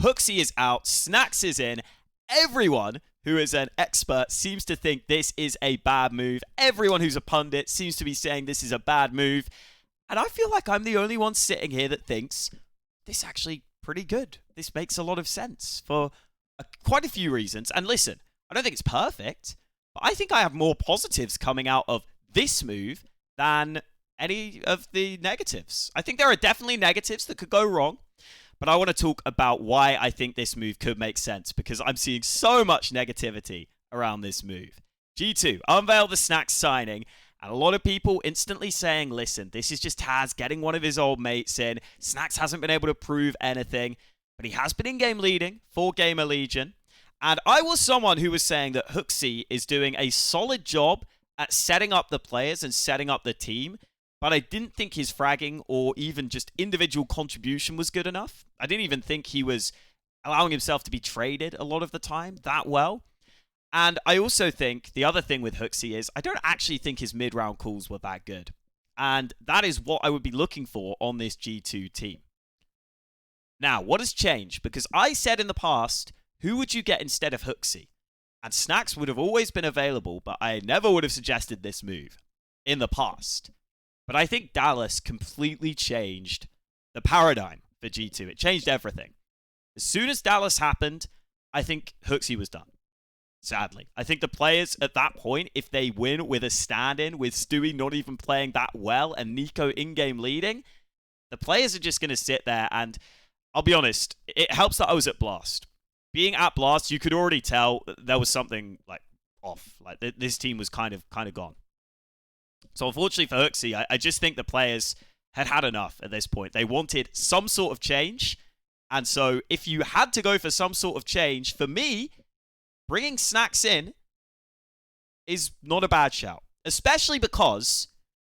Hooksy is out, Snax is in. Everyone who is an expert seems to think this is a bad move. Everyone who's a pundit seems to be saying this is a bad move. And I feel like I'm the only one sitting here that thinks this is actually pretty good. This makes a lot of sense for quite a few reasons. And listen, I don't think it's perfect, but I think I have more positives coming out of this move than any of the negatives. I think there are definitely negatives that could go wrong, but I want to talk about why I think this move could make sense, because I'm seeing so much negativity around this move. G2 unveiled the Snax signing, and a lot of people instantly saying, listen, this is just Taz getting one of his old mates in. Snax hasn't been able to prove anything, but he has been in-game leading for GamerLegion. And I was someone who was saying that Hooksy is doing a solid job at setting up the players and setting up the team, but I didn't think his fragging or even just individual contribution was good enough. I didn't even think he was allowing himself to be traded a lot of the time that well. And I also think the other thing with Hooksy is I don't actually think his mid-round calls were that good. And that is what I would be looking for on this G2 team. Now, what has changed? Because I said in the past, who would you get instead of Hooksy? And Snax would have always been available, but I never would have suggested this move in the past. But I think Dallas completely changed the paradigm for G2. It changed everything. As soon as Dallas happened, I think Hooksy was done. Sadly. I think the players at that point, if they win with a stand-in, with Stewie not even playing that well and Nico in-game leading, the players are just going to sit there, and I'll be honest, it helps that I was at Blast. Being at Blast, you could already tell there was something like off. Like this team was kind of gone. So unfortunately for Hooksy, I just think the players had had enough at this point. They wanted some sort of change. And so if you had to go for some sort of change, for me, bringing Snax in is not a bad shout. Especially because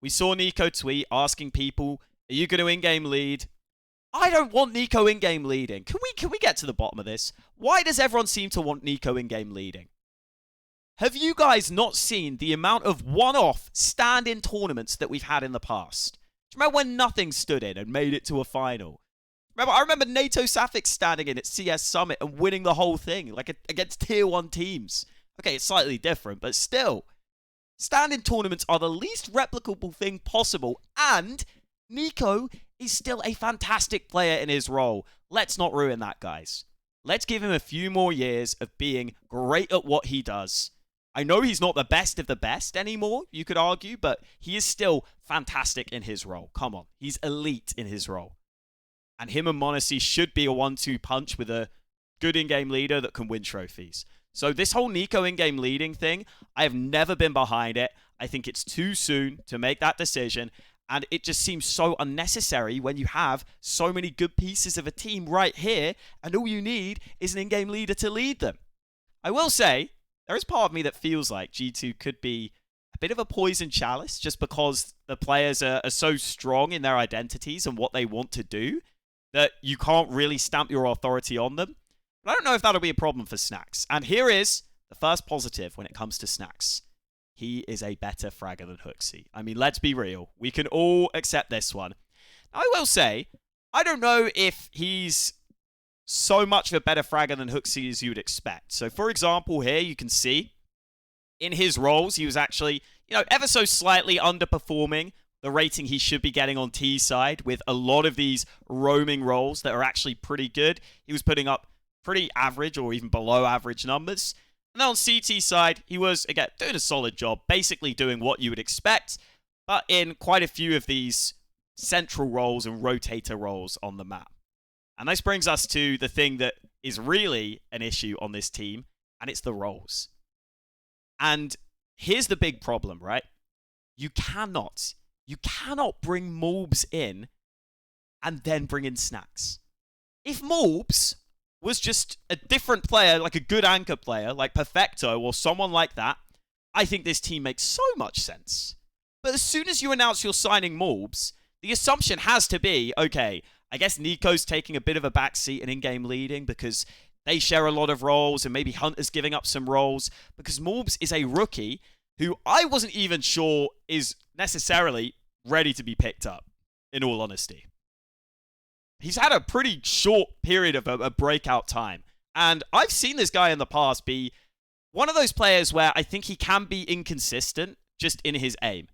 we saw Nico tweet asking people, are you going to in-game lead? I don't want Nico in-game leading. Can we get to the bottom of this? Why does everyone seem to want Nico in-game leading? Have you guys not seen the amount of one-off stand-in tournaments that we've had in the past? Do you remember when nothing stood in and made it to a final? I remember NATO Safix standing in at CS Summit and winning the whole thing, like against tier 1 teams. Okay, it's slightly different, but still. Stand-in tournaments are the least replicable thing possible, and Nico is still a fantastic player in his role. Let's not ruin that, guys. Let's give him a few more years of being great at what he does. I know he's not the best of the best anymore, you could argue, but he is still fantastic in his role. Come on, he's elite in his role. And him and m0NESY should be a 1-2 punch with a good in-game leader that can win trophies. So this whole Nico in-game leading thing, I have never been behind it. I think it's too soon to make that decision. And it just seems so unnecessary when you have so many good pieces of a team right here, and all you need is an in-game leader to lead them. I will say, there is part of me that feels like G2 could be a bit of a poison chalice just because the players are so strong in their identities and what they want to do that you can't really stamp your authority on them. But I don't know if that'll be a problem for Snax. And here is the first positive when it comes to Snax. He is a better fragger than Hooksy. I mean, let's be real. We can all accept this one. Now, I will say, I don't know if he's so much of a better fragger than Hooksy as you would expect. So, for example, here you can see in his roles, he was actually, ever so slightly underperforming the rating he should be getting on T side with a lot of these roaming roles that are actually pretty good. He was putting up pretty average or even below average numbers. And then on CT side, he was, again, doing a solid job, basically doing what you would expect, but in quite a few of these central roles and rotator roles on the map. And this brings us to the thing that is really an issue on this team, and it's the roles. And here's the big problem, right? You cannot bring malbs in and then bring in Snax. If malbs was just a different player, like a good anchor player, like Perfecto or someone like that, I think this team makes so much sense. But as soon as you announce you're signing malbs, the assumption has to be, okay, I guess Nico's taking a bit of a backseat and in-game leading because they share a lot of roles and maybe Hunter's giving up some roles because malbs is a rookie who I wasn't even sure is necessarily ready to be picked up, in all honesty. he's had a pretty short period of a breakout time. And I've seen this guy in the past be one of those players where I think he can be inconsistent just in his aim.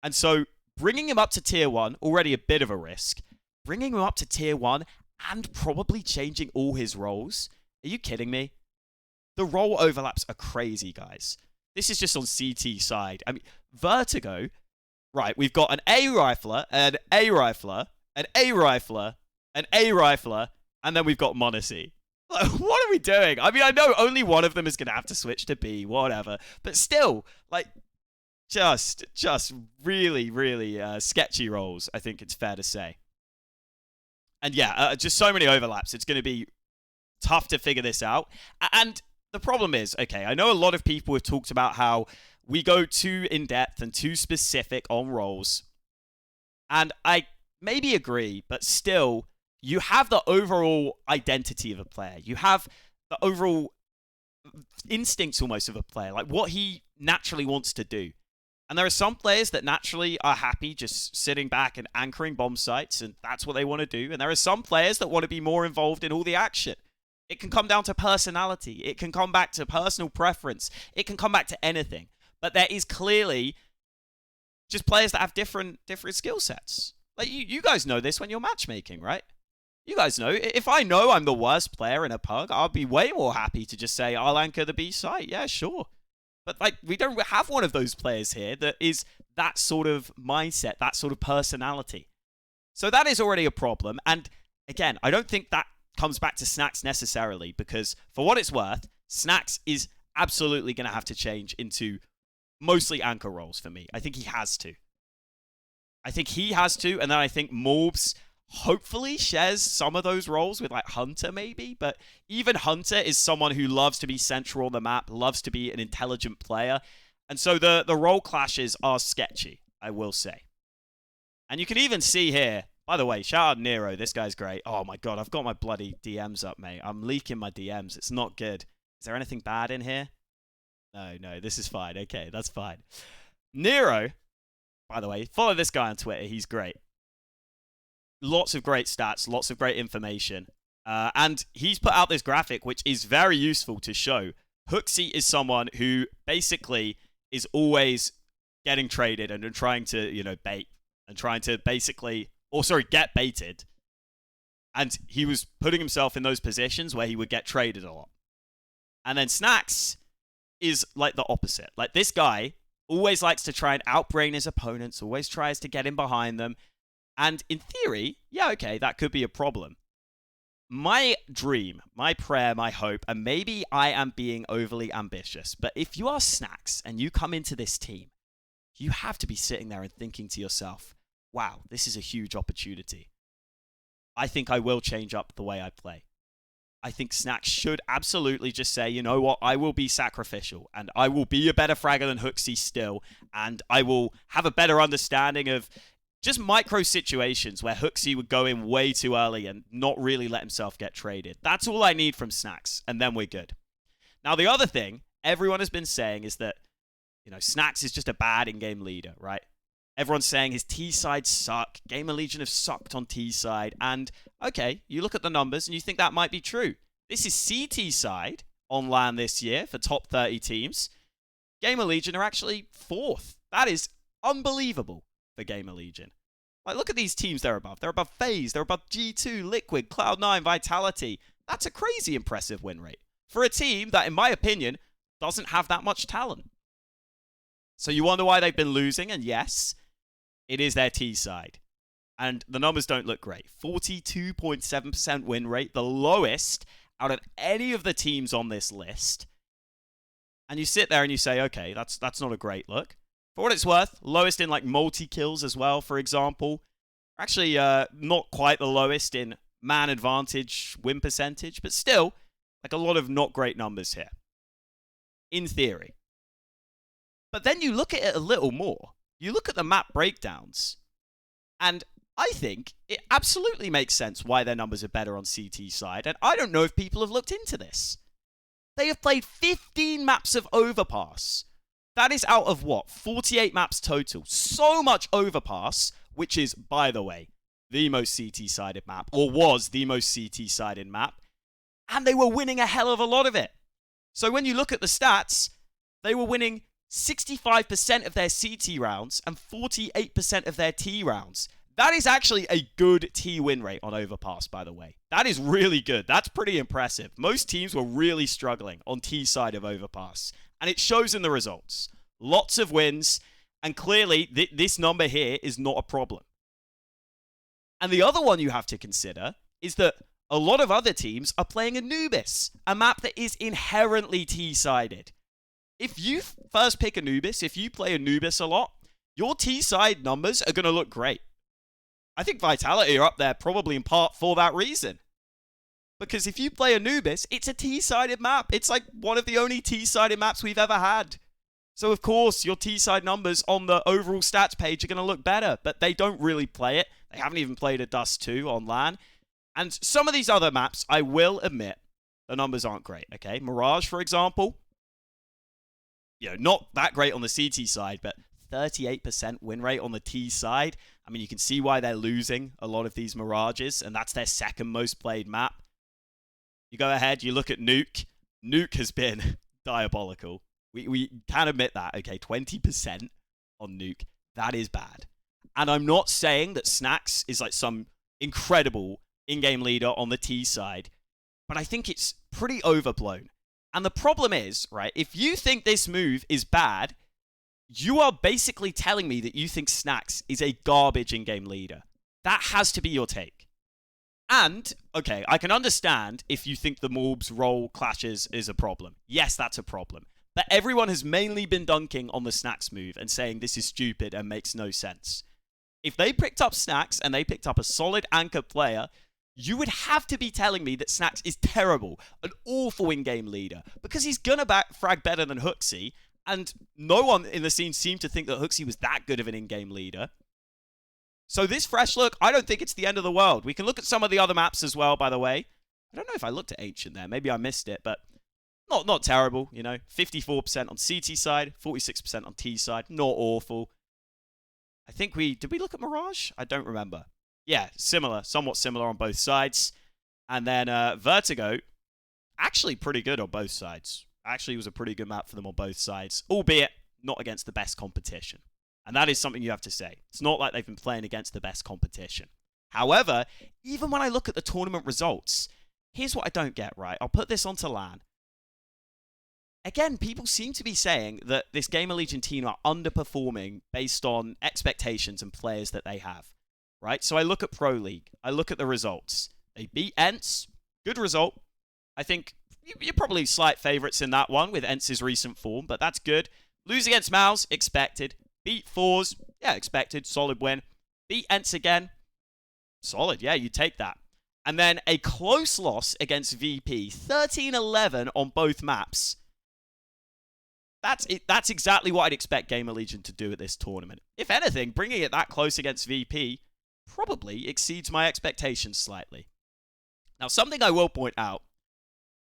And so bringing him up to tier 1, already a bit of a risk. Bringing him up to tier 1 and probably changing all his roles. Are you kidding me? The role overlaps are crazy, guys. This is just on CT side. I mean, Vertigo, right, we've got an A rifler, an A rifler, an A rifler, an A rifler, and then we've got Monacy. Like, what are we doing? I mean, I know only one of them is going to have to switch to B, whatever. But still, like, just really, really sketchy roles, I think it's fair to say. And yeah, just so many overlaps. It's going to be tough to figure this out. And the problem is, okay, I know a lot of people have talked about how we go too in-depth and too specific on roles. And I maybe agree, but still, you have the overall identity of a player. You have the overall instincts almost of a player, like what he naturally wants to do. And there are some players that naturally are happy just sitting back and anchoring bomb sites, and that's what they want to do. And there are some players that want to be more involved in all the action. It can come down to personality. It can come back to personal preference. It can come back to anything. But there is clearly just players that have different skill sets. Like you guys know this when you're matchmaking, right? You guys know. If I know I'm the worst player in a pug, I'll be way more happy to just say, I'll anchor the B site. Yeah, sure. But like, we don't have one of those players here that is that sort of mindset, that sort of personality. So that is already a problem. And again, I don't think that comes back to Snax necessarily, because for what it's worth, Snax is absolutely going to have to change into mostly anchor roles for me. I think he has to. And then I think malbs hopefully shares some of those roles with like Hunter maybe, but even Hunter is someone who loves to be central on the map, loves to be an intelligent player, and so the role clashes are sketchy, I will say. And you can even see here, by the way, shout out Nero, this guy's great. Oh my god, I've got my bloody DMs up, mate. I'm leaking my DMs, it's not good. Is there anything bad in here? No, this is fine. Okay, that's fine. Nero, by the way, follow this guy on Twitter, he's great. Lots of great stats, lots of great information. And he's put out this graphic, which is very useful to show. Hooksy is someone who basically is always getting traded and trying to, bait. And trying to basically, get baited. And he was putting himself in those positions where he would get traded a lot. And then Snax is like the opposite. Like, this guy always likes to try and outbrain his opponents, always tries to get in behind them. And in theory, yeah, okay, that could be a problem. My dream, my prayer, my hope, and maybe I am being overly ambitious, but if you are Snax and you come into this team, you have to be sitting there and thinking to yourself, wow, this is a huge opportunity. I think I will change up the way I play. I think Snax should absolutely just say, you know what, I will be sacrificial, and I will be a better fragger than Hooksy still, and I will have a better understanding of just micro situations where Hooksy would go in way too early and not really let himself get traded. That's all I need from Snax, and then we're good. Now, the other thing everyone has been saying is that, Snax is just a bad in-game leader, right? Everyone's saying his T-side suck. GamerLegion have sucked on T-side. And, okay, you look at the numbers and you think that might be true. This is CT side on LAN this year for top 30 teams. GamerLegion are actually 4th. That is unbelievable for GamerLegion. Like, look at these teams they're above. They're above FaZe, they're above G2, Liquid, Cloud9, Vitality. That's a crazy impressive win rate for a team that, in my opinion, doesn't have that much talent. So you wonder why they've been losing, and yes, it is their T side. And the numbers don't look great. 42.7% win rate, the lowest out of any of the teams on this list. And you sit there and you say, okay, that's not a great look. For what it's worth, lowest in like multi-kills as well, for example. Actually, not quite the lowest in man advantage win percentage, but still, like a lot of not great numbers here. In theory. But then you look at it a little more. You look at the map breakdowns, and I think it absolutely makes sense why their numbers are better on CT side, and I don't know if people have looked into this. They have played 15 maps of Overpass. That is out of what? 48 maps total. So much Overpass, which is, by the way, the most CT-sided map, or was the most CT-sided map, and they were winning a hell of a lot of it. So when you look at the stats, they were winning 65% of their CT rounds and 48% of their T rounds. That is actually a good T win rate on Overpass, by the way. That is really good. That's pretty impressive. Most teams were really struggling on T side of Overpass, and it shows in the results. Lots of wins, and clearly this number here is not a problem. And the other one you have to consider is that a lot of other teams are playing Anubis, a map that is inherently T-sided. If you first pick Anubis, if you play Anubis a lot, your T-side numbers are going to look great. I think Vitality are up there probably in part for that reason. Because if you play Anubis, it's a T-sided map. It's like one of the only T-sided maps we've ever had. So of course, your T-side numbers on the overall stats page are going to look better, but they don't really play it. They haven't even played a Dust 2 on LAN. And some of these other maps, I will admit, the numbers aren't great, okay? Mirage, for example, not that great on the CT side, but 38% win rate on the T side. I mean, you can see why they're losing a lot of these Mirages, and that's their second most played map. You go ahead, you look at Nuke. Nuke has been diabolical. We can admit that, okay? 20% on Nuke. That is bad. And I'm not saying that Snax is like some incredible in-game leader on the T side, but I think it's pretty overblown. And the problem is, right, if you think this move is bad, you are basically telling me that you think Snax is a garbage in-game leader. That has to be your take. And, okay, I can understand if you think the malbs role clashes is a problem. Yes, that's a problem. But everyone has mainly been dunking on the Snax move and saying this is stupid and makes no sense. If they picked up Snax and they picked up a solid anchor player, you would have to be telling me that Snax is terrible, an awful in-game leader, because he's gonna frag better than Hooksy, and no one in the scene seemed to think that Hooksy was that good of an in-game leader. So this fresh look, I don't think it's the end of the world. We can look at some of the other maps as well, by the way. I don't know if I looked at Ancient there. Maybe I missed it, but not terrible, 54% on CT side, 46% on T side. Not awful. I think did we look at Mirage? I don't remember. Yeah, somewhat similar on both sides. And then Vertigo, actually pretty good on both sides. Actually, it was a pretty good map for them on both sides, albeit not against the best competition. And that is something you have to say. It's not like they've been playing against the best competition. However, even when I look at the tournament results, here's what I don't get, right? I'll put this onto LAN. Again, people seem to be saying that this GamerLegion team are underperforming based on expectations and players that they have, right? So I look at Pro League. I look at the results. They beat Ents. Good result. I think you're probably slight favourites in that one with Ents' recent form, but that's good. Lose against Mouse, expected. Beat Fours, yeah, expected. Solid win. Beat Ents again. Solid, yeah, you take that. And then a close loss against VP. 13-11 on both maps. That's it. That's exactly what I'd expect GamerLegion to do at this tournament. If anything, bringing it that close against VP probably exceeds my expectations slightly. Now, something I will point out.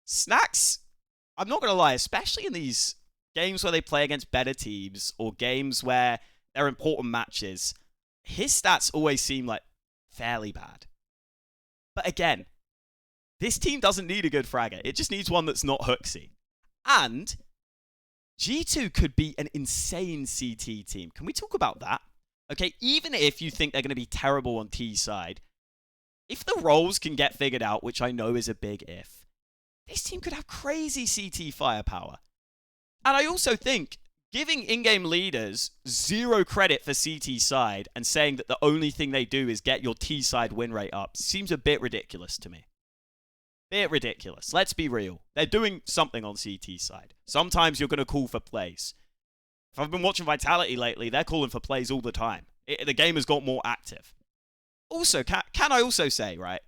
Snax, I'm not going to lie, especially in these games where they play against better teams or games where they're important matches, his stats always seem like fairly bad. But again, this team doesn't need a good fragger. It just needs one that's not Hooksy. And G2 could be an insane CT team. Can we talk about that? Okay, even if you think they're going to be terrible on T side, if the roles can get figured out, which I know is a big if, this team could have crazy CT firepower. And I also think giving in-game leaders zero credit for CT side and saying that the only thing they do is get your T side win rate up seems a bit ridiculous to me. Bit ridiculous. Let's be real. They're doing something on CT side. Sometimes you're going to call for plays. If I've been watching Vitality lately, they're calling for plays all the time. The game has got more active. Also, can I also say, right,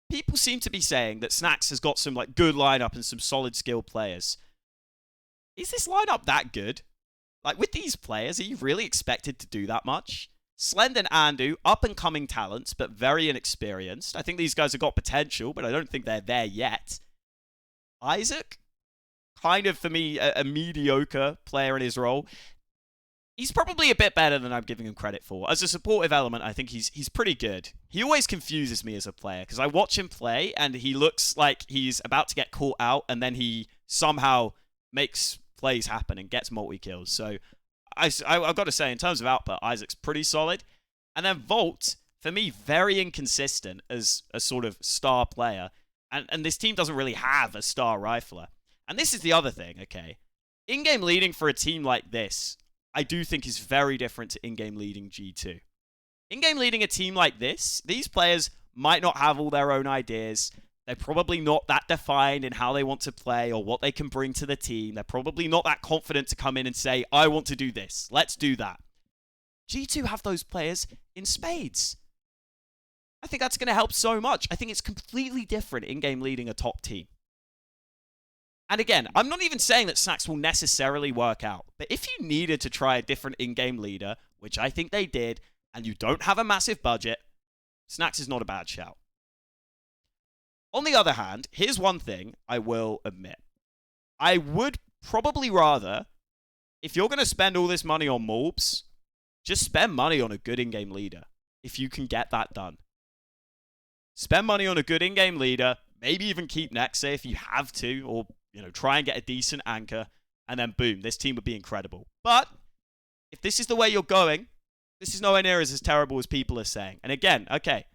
people seem to be saying that Snax has got some like good lineup and some solid skilled players. Is this lineup that good? Like, with these players, are you really expected to do that much? Slend and Andu, up-and-coming talents, but very inexperienced. I think these guys have got potential, but I don't think they're there yet. Isaac, kind of, for me, a mediocre player in his role. He's probably a bit better than I'm giving him credit for. As a supportive element, I think he's pretty good. He always confuses me as a player because I watch him play and he looks like he's about to get caught out and then he somehow makes plays happen and gets multi-kills. So I've got to say, in terms of output, Isaac's pretty solid. And then Volt, for me, very inconsistent as a sort of star player. And this team doesn't really have a star rifler. And this is the other thing, okay? In-game leading for a team like this, I do think is very different to in-game leading G2. In-game leading a team like this, these players might not have all their own ideas. They're probably not that defined in how they want to play or what they can bring to the team. They're probably not that confident to come in and say, I want to do this. Let's do that. G2 have those players in spades. I think that's going to help so much. I think it's completely different in-game leading a top team. And again, I'm not even saying that Snax will necessarily work out, but if you needed to try a different in-game leader, which I think they did, and you don't have a massive budget, Snax is not a bad shout. On the other hand, here's one thing I will admit. I would probably rather, if you're going to spend all this money on malbs, just spend money on a good in-game leader, if you can get that done. Spend money on a good in-game leader, maybe even keep Nexe if you have to, or try and get a decent anchor, and then boom, this team would be incredible. But if this is the way you're going, this is nowhere near as terrible as people are saying. And again, okay,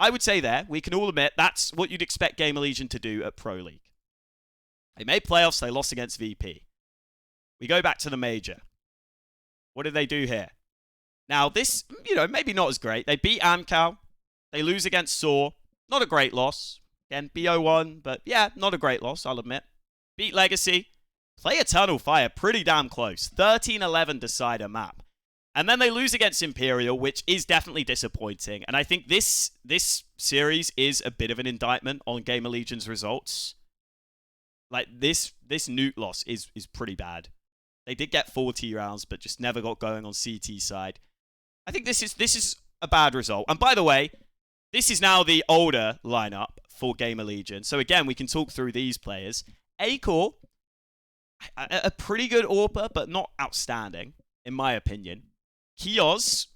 I would say we can all admit that's what you'd expect GamerLegion to do at Pro League. They made playoffs, they lost against VP. We go back to the major. What did they do here? Now this, maybe not as great. They beat Amcal. They lose against Saw. Not a great loss. Again, BO1, but yeah, not a great loss, I'll admit. Beat Legacy, play Eternal Fire pretty damn close. 13-11 decider map. And then they lose against Imperial, which is definitely disappointing. And I think this series is a bit of an indictment on GamerLegion's results. Like, this Newt loss is pretty bad. They did get 40 rounds, but just never got going on CT side. I think this is a bad result. And by the way, this is now the older lineup for GamerLegion. So again, we can talk through these players. Acor, a pretty good AWPer, but not outstanding, in my opinion. Kioz,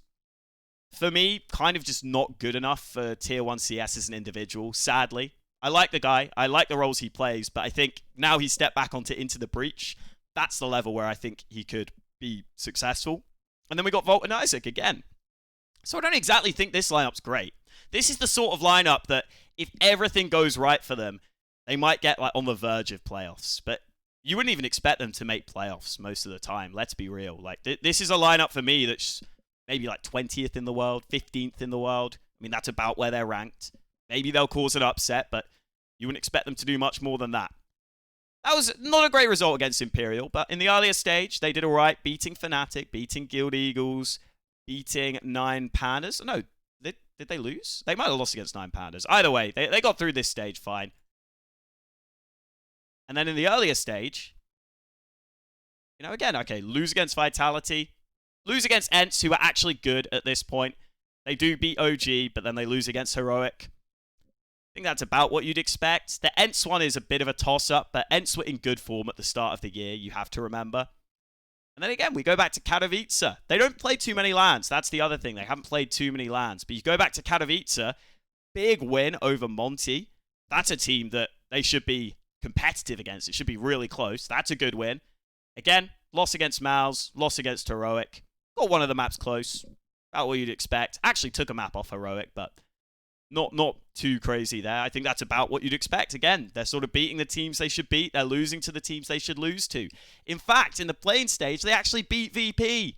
for me, kind of just not good enough for Tier 1 CS as an individual, sadly. I like the guy, I like the roles he plays, but I think now he's stepped back onto Into the Breach. That's the level where I think he could be successful. And then we got Volt and Isaac again. So I don't exactly think this lineup's great. This is the sort of lineup that if everything goes right for them, they might get on the verge of playoffs. But you wouldn't even expect them to make playoffs most of the time. Let's be real. Like this is a lineup for me that's maybe 20th in the world, 15th in the world. I mean, that's about where they're ranked. Maybe they'll cause an upset, but you wouldn't expect them to do much more than that. That was not a great result against Imperial, but in the earlier stage, they did all right, beating Fnatic, beating Guild Eagles, beating 9 Pandas. No, did they lose? They might have lost against 9 Pandas. Either way, they got through this stage fine. And then in the earlier stage, again, okay, lose against Vitality, lose against Ents, who are actually good at this point. They do beat OG, but then they lose against Heroic. I think that's about what you'd expect. The Ents one is a bit of a toss-up, but Ents were in good form at the start of the year, you have to remember. And then again, we go back to Katowice. They don't play too many LANs. That's the other thing. They haven't played too many LANs. But you go back to Katowice, big win over Monty. That's a team that they should be competitive against. It should be really close. That's a good win. Again, loss against Mals, loss against Heroic. Got one of the maps close. About what you'd expect. Actually took a map off Heroic, but not too crazy there. I think that's about what you'd expect. Again, they're sort of beating the teams they should beat. They're losing to the teams they should lose to. In fact, in the playing stage, they actually beat VP.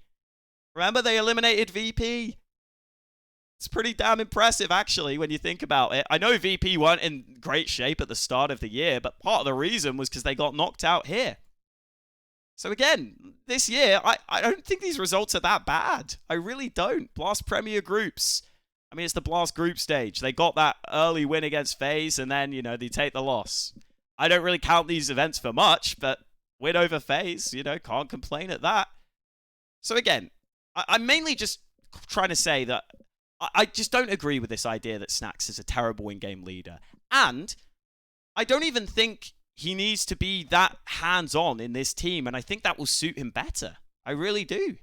Remember, they eliminated VP. It's pretty damn impressive, actually, when you think about it. I know VP weren't in great shape at the start of the year, but part of the reason was because they got knocked out here. So again, this year, I don't think these results are that bad. I really don't. Blast Premier Groups. I mean, it's the Blast Group stage. They got that early win against FaZe, and then, they take the loss. I don't really count these events for much, but win over FaZe, can't complain at that. So again, I'm mainly just trying to say that I just don't agree with this idea that Snax is a terrible in-game leader. And I don't even think he needs to be that hands-on in this team, and I think that will suit him better. I really do.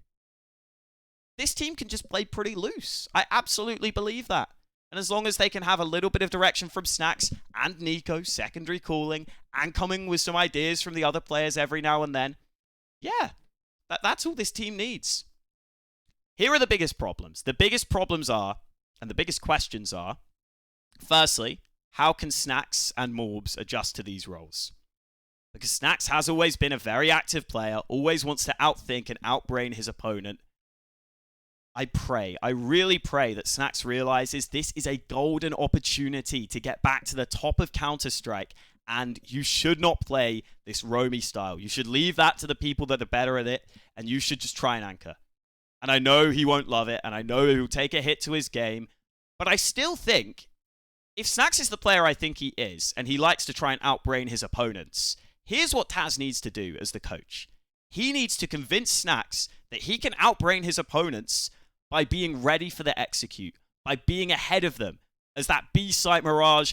this team can just play pretty loose. I absolutely believe that. And as long as they can have a little bit of direction from Snax and Nico, secondary calling, and coming with some ideas from the other players every now and then, yeah, that's all this team needs. Here are the biggest problems. The biggest problems are, and the biggest questions are, firstly, how can Snax and malbs adjust to these roles? Because Snax has always been a very active player, always wants to outthink and outbrain his opponent. I really pray that Snax realizes this is a golden opportunity to get back to the top of Counter-Strike, and you should not play this roamy style. You should leave that to the people that are better at it, and you should just try and anchor. And I know he won't love it, and I know he'll take a hit to his game, but I still think if Snax is the player I think he is, and he likes to try and outbrain his opponents, here's what Taz needs to do as the coach. He needs to convince Snax that he can outbrain his opponents by being ready for the execute, by being ahead of them. As that B-site Mirage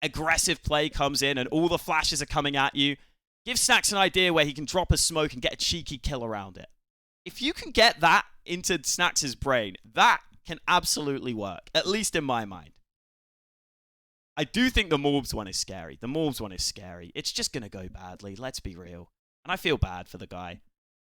aggressive play comes in and all the flashes are coming at you, give Snax an idea where he can drop a smoke and get a cheeky kill around it. If you can get that into Snax's brain, that can absolutely work, at least in my mind. I do think the malbs one is scary. The malbs one is scary. It's just going to go badly, let's be real. And I feel bad for the guy,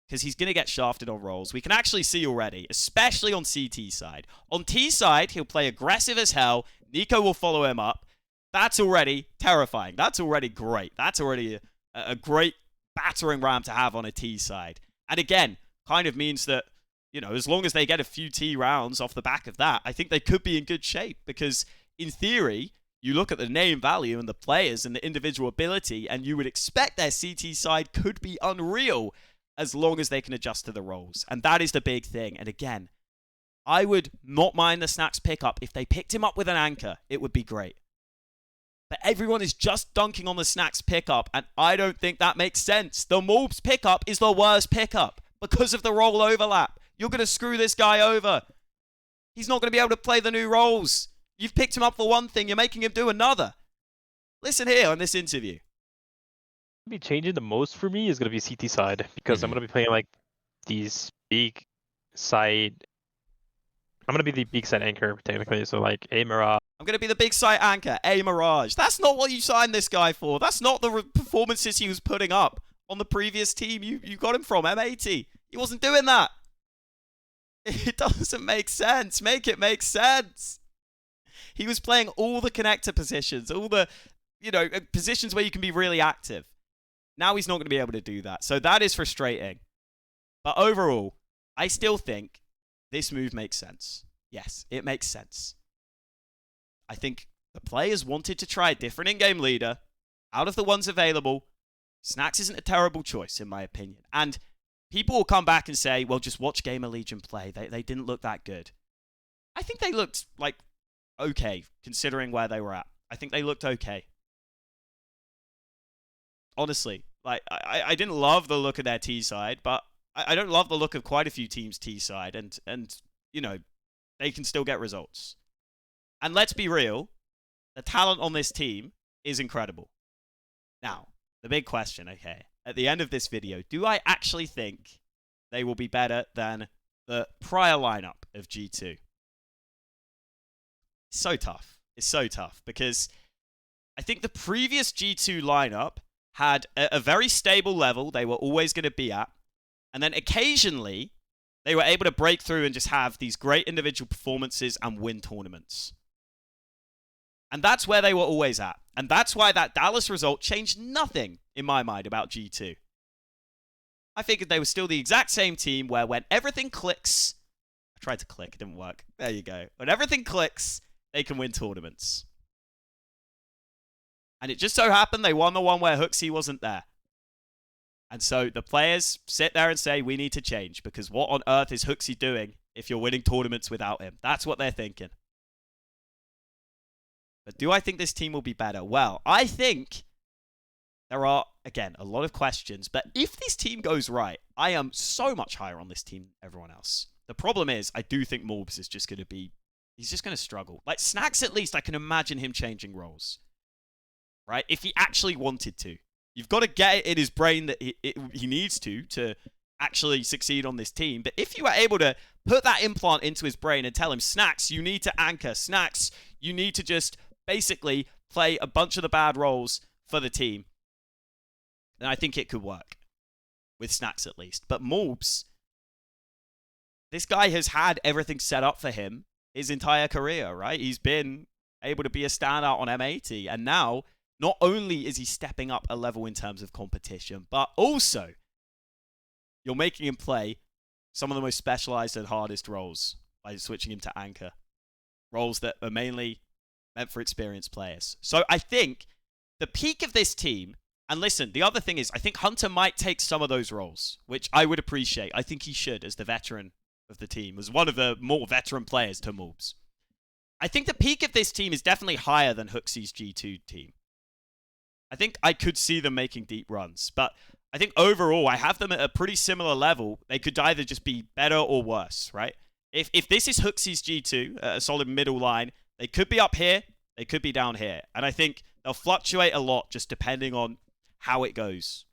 because he's going to get shafted on rolls. We can actually see already, especially on CT side. On T side, he'll play aggressive as hell. Nico will follow him up. That's already terrifying. That's already great. That's already a great battering ram to have on a T side. And again, kind of means that, you know, as long as they get a few T rounds off the back of that, I think they could be in good shape. Because in theory, you look at the name value and the players and the individual ability, and you would expect their CT side could be unreal as long as they can adjust to the roles. And that is the big thing. And again, I would not mind the Snax pickup. If they picked him up with an anchor, it would be great. But everyone is just dunking on the Snax pickup, and I don't think that makes sense. The malbs pickup is the worst pickup because of the role overlap. You're going to screw this guy over. He's not going to be able to play the new roles. You've picked him up for one thing, you're making him do another. Listen here on this interview. Be changing the most for me is going to be CT side, because I'm going to be playing like these big side. I'm going to be the big side anchor technically, so like a Mirage. I'm going to be the big site anchor, a Mirage. That's not what you signed this guy for. That's not the performances he was putting up on the previous team you got him from, M80. He wasn't doing that. It doesn't make sense. Make it make sense. He was playing all the connector positions, all the, you know, positions where you can be really active. Now he's not going to be able to do that. So that is frustrating. But overall, I still think this move makes sense. Yes, it makes sense. I think the players wanted to try a different in-game leader. Out of the ones available, Snax isn't a terrible choice, in my opinion. And people will come back and say, well, just watch GamerLegion play. They didn't look that good. I think they looked, like, okay, considering where they were at. I think they looked okay. Honestly, like, I didn't love the look of their T side, but I don't love the look of quite a few teams' T side, and you know, they can still get results. And let's be real, the talent on this team is incredible. Now, the big question, okay, at the end of this video, do I actually think they will be better than the prior lineup of G2? It's so tough. It's so tough because I think the previous G2 lineup had a very stable level they were always going to be at. And then occasionally, they were able to break through and just have these great individual performances and win tournaments. And that's where they were always at. And that's why that Dallas result changed nothing in my mind about G2. I figured they were still the exact same team where when everything clicks... I tried to click, it didn't work. There you go. When everything clicks, they can win tournaments. And it just so happened they won the one where Hooksy wasn't there. And so the players sit there and say, we need to change, because what on earth is Hooksy doing if you're winning tournaments without him? That's what they're thinking. But do I think this team will be better? Well, I think there are, again, a lot of questions. But if this team goes right, I am so much higher on this team than everyone else. The problem is, I do think malbs is just going to be, he's just going to struggle. Like, Snax, at least, I can imagine him changing roles. Right? If he actually wanted to. You've got to get it in his brain that he needs to actually succeed on this team. But if you were able to put that implant into his brain and tell him, Snax, you need to anchor. Snax, you need to just basically play a bunch of the bad roles for the team, then I think it could work. With Snax at least. But malbs, this guy has had everything set up for him his entire career, right? He's been able to be a standout on M80. And now, not only is he stepping up a level in terms of competition, but also you're making him play some of the most specialized and hardest roles by switching him to anchor. Roles that are mainly meant for experienced players. So I think the peak of this team, and listen, the other thing is, I think Hunter might take some of those roles, which I would appreciate. I think he should as the veteran of the team, as one of the more veteran players to malbs. I think the peak of this team is definitely higher than Hooksey's G2 team. I think I could see them making deep runs, but I think overall I have them at a pretty similar level. They could either just be better or worse, right? If this is Hooksey's G2, a solid middle line, they could be up here, they could be down here. And I think they'll fluctuate a lot just depending on how it goes.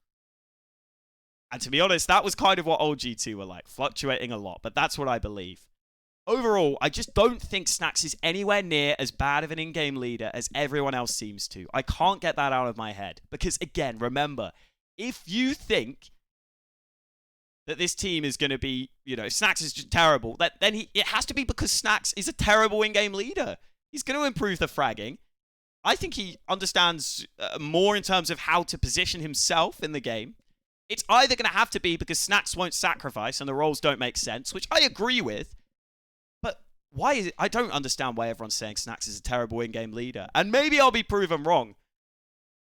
And to be honest, that was kind of what old G2 were like, fluctuating a lot, but that's what I believe. Overall, I just don't think Snax is anywhere near as bad of an in-game leader as everyone else seems to. I can't get that out of my head. Because again, remember, if you think that this team is going to be, Snax is just terrible, then it has to be because Snax is a terrible in-game leader. He's going to improve the fragging. I think he understands more in terms of how to position himself in the game. It's either going to have to be because Snax won't sacrifice and the roles don't make sense, which I agree with. But why is it? I don't understand why everyone's saying Snax is a terrible in-game leader. And maybe I'll be proven wrong.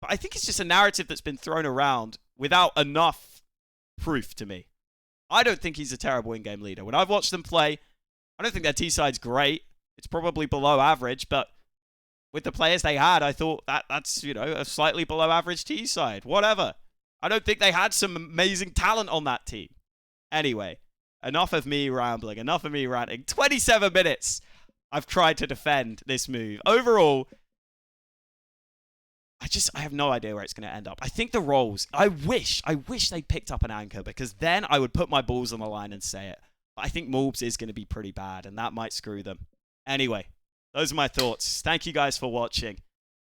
But I think it's just a narrative that's been thrown around without enough proof to me. I don't think he's a terrible in-game leader. When I've watched them play, I don't think their T-side's great. It's probably below average, but with the players they had, I thought that's, a slightly below average T-side. Whatever. I don't think they had some amazing talent on that team. Anyway, enough of me rambling. Enough of me ranting. 27 minutes I've tried to defend this move. Overall, I have no idea where it's going to end up. I think the roles, I wish they picked up an anchor because then I would put my balls on the line and say it. But I think malbs is going to be pretty bad and that might screw them. Anyway, those are my thoughts. Thank you guys for watching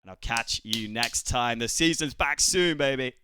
and I'll catch you next time. The season's back soon, baby.